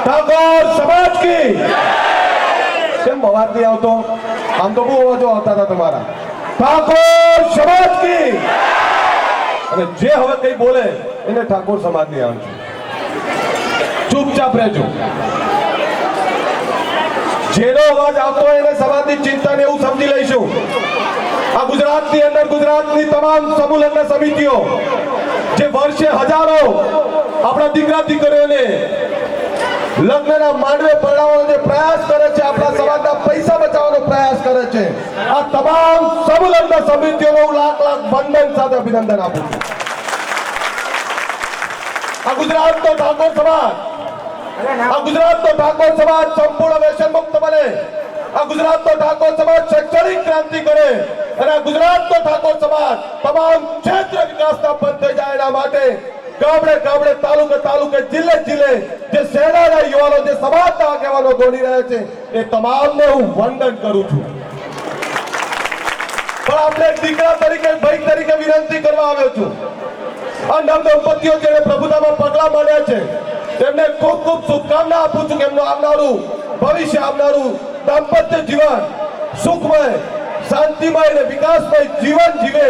ઠાકોર સમાજ કી કેમ અવાજ નહીં આવતો? આમ તો બહુ અવાજો આવતા હતા તમારા. ઠાકોર સમાજ કી. અને જે હવે કઈ બોલે એને ઠાકોર સમાજ ની આમ ચૂપચાપ રહેજો. જેનો અવાજ આવતો હોય એને સમાજની ચિંતા ને એવું સમજી લઈશું. આ ગુજરાતની અંદર ગુજરાતની તમામ સમૂહ લગ્ન સમિતિઓ જે વર્ષે હજારો આપણા દીકરા દીકરીઓને લગ્નના માંડવે પરણાવવાનો જે પ્રયાસ કરે છે, આપણા સમાજના પૈસા બચાવવાનો પ્રયાસ કરે છે, આ તમામ સમૂહ લગ્ન સમિતિઓનો હું લાખ લાખ વંદન સાથે અભિનંદન આપું છું. આ ગુજરાતનો ઠાકોર સમાજ, આ ગુજરાતનો ઠાકોર સમાજ સંપૂર્ણ વ્યસન મુક્ત બને, આ ગુજરાતનો ઠાકોર સમાજ શૈક્ષણિક ક્રાંતિ કરે અને આ ગુજરાતનો ઠાકોર સમાજ તમામ ક્ષેત્ર વિકાસના પંથ થઈ જાય એના માટે ગામડે ગામડે તાલુકે તાલુકે જિલ્લે જિલ્લે જે સેનાના યુવાનો જે સમાજના આગેવાનો દોડી રહ્યા છે એ તમામને હું વંદન કરું છું. પણ આપણે દીકરા તરીકે ભાઈ તરીકે વિનંતી કરવા આવ્યો છું. આ નવદંપતીઓ જેને પ્રભુતામાં પગલા માંડ્યા છે તેમને ખૂબ ખૂબ શુભકામના આપું છું કે એમનું આવનારું ભવિષ્ય, આવનારું દાંપત્ય જીવન સુખમય, શાંતિમય અને વિકાસમય જીવન જીવે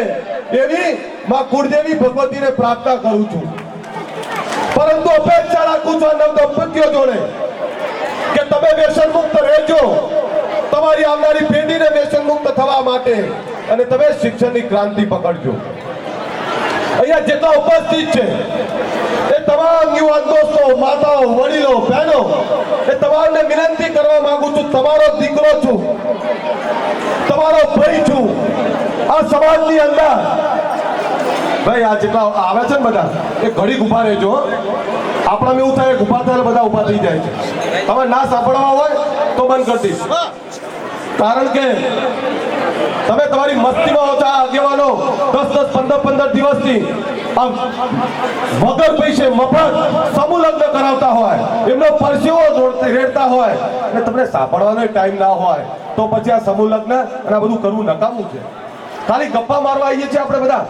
એવી માં કુળદેવી ભગવતીને પ્રાર્થના કરું છું. પરંતુ અપેક્ષા રાખું છું આ નવદંપતીઓ જોડે કે તમે વ્યસન મુક્ત રહેજો, તમારી આવનારી પેઢીને વ્યસન મુક્ત થવા માટે, અને તમે શિક્ષણની ક્રાંતિ પકડજો. અહીંયા જેટલા ઉપસ્થિત છે એ તમામ યુવાન દોસ્તો, માતાઓ, વડીલો, બહેનો, એ તમામને વિનંતી કરવા માંગુ છું, તમારો દીકરો છું, તમારો ભાઈ છું. આ સમાજની અંદર ભાઈ આ જેટલા આવે છે ને બધા એ ઘડીક ઉભા રહેજો. આપણામાં એવું થાય ઉભા થાય બધા ઉભા થઈ જાય છે. તમે ના સાંભળવા હોય તો બંધ કરી દઈશ. કારણ કે તમે તમારી મસ્તીમાં ઓછા આગેવાનો 10-10, 15-15 દિવસથી વગર પૈસે મફત સમૂહ લગ્ન કરાવતા હોય, એમનો પરસેવો રેડતા હોય અને તમને સાંભળવાનો ટાઈમ ના હોય તો પછી આ સમૂહ લગ્ન અને આ બધું કરવું નકામું છે. ખાલી ગપ્પા મારવા આવીએ છીએ આપણે બધા.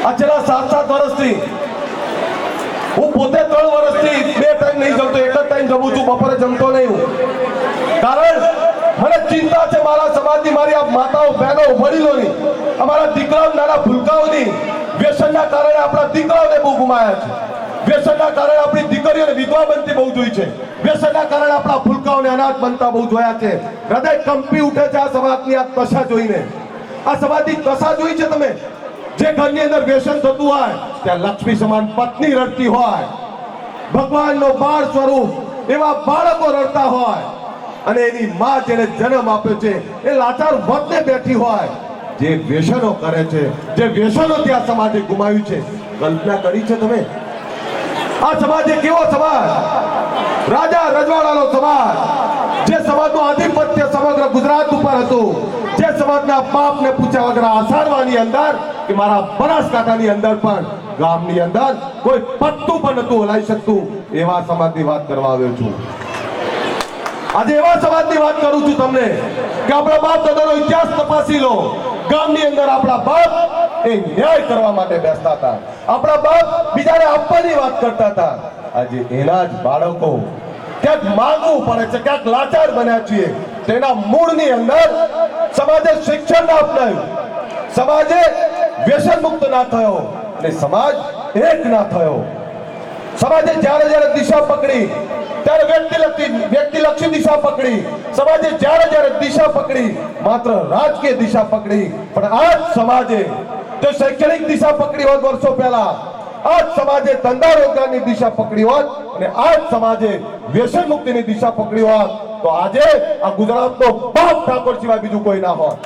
આ છેલ્લા 7 વર્ષથી હું પોતે 3 વર્ષથી 2 ટાઈમ નહીં જમતો, એક જ ટાઈમ જમું છું, બપોરે જમતો નહીં હું. કારણ મને ચિંતા છે મારા સમાજની, મારી આ માતાઓ, બહેનો, વડીલોની, અમારા દીકરાઓ, નાના ભૂલકાઓની. વ્યસનના કારણે આપણા દીકરાઓને બહુ ગુમાયા છે. વ્યસનના કારણે આપણી દીકરીઓને વિધવા બનતી બહુ જોઈ છે. વ્યસનના કારણે આપણા ભૂલકાઓને અનાથ બનતા બહુ જોયા છે. હૃદય કંપી ઉઠે છે આ સમાજની આ દશા જોઈને. આ સમાજની દશા જોઈ છે તમે? જે ઘરની અંદર વ્યસન થતું હોય ત્યાં લક્ષ્મી સમાન પત્ની રડતી હોય, ભગવાનનો બાળ સ્વરૂપ એવા બાળકો રડતા હોય, અને એની માં જેને જન્મ આપ્યો છે એ લાચાર વતને બેઠી હોય. જે વ્યસનો કરે છે, જે વ્યસનો ત્યાં સમાજે ગુમાવ્યું છે, કલ્પના કરી છે તમે? આ સમાજ કેવો સમાજ? રાજા રજવાડાનો સમાજ, જે સમાજનું આધિપત્ય સમગ્ર ગુજરાત ઉપર હતું, જે સમાજના બાપને પૂછ્યા વગર આષાઢવાની અંદર કે મારા બનાસકાંઠાની અંદર પણ ગામની અંદર કોઈ પત્તું પણ નતું હલાવી શકતું, એવા સમાજની વાત કરવા આવ્યો છું. આજે એવા સમાજની વાત કરું છું તમને કે આપણા બાપ દાદાનો ઇતિહાસ તપાસી લો. ગામની અંદર આપણા બાપ એ ન્યાય કરવા માટે બેસતા હતા, આપણા બાપ બીજાને આપવાની વાત કરતા હતા. આજે એના જ બાળકો ક્યાંક માંગવું પડે છે, ક્યાંક લાચાર બન્યા છીએ. તેના મૂળની અંદર સમાજે શિક્ષણ ના અપનાવ્યું, સમાજે વ્યસન મુક્ત ના થયો અને સમાજ એક ના થયો. સમાજે જ્યારે જ્યારે દિશા પકડી ત્યારે વ્યક્તિલક્ષી દિશા પકડી. સમાજે જ્યારે જ્યારે દિશા પકડી માત્ર રાજકીય દિશા પકડી. પણ આજ સમાજે જો શૈક્ષણિક દિશા પકડી હોત વર્ષો પહેલા, આજ સમાજે ધંધા રોજગારની દિશા પકડી હોત અને આજ સમાજે વ્યસન મુક્તિની દિશા પકડી હોત તો આજે આ ગુજરાતનો બાપ ઠાકોર સિવાય બીજું કોઈ ના હોત.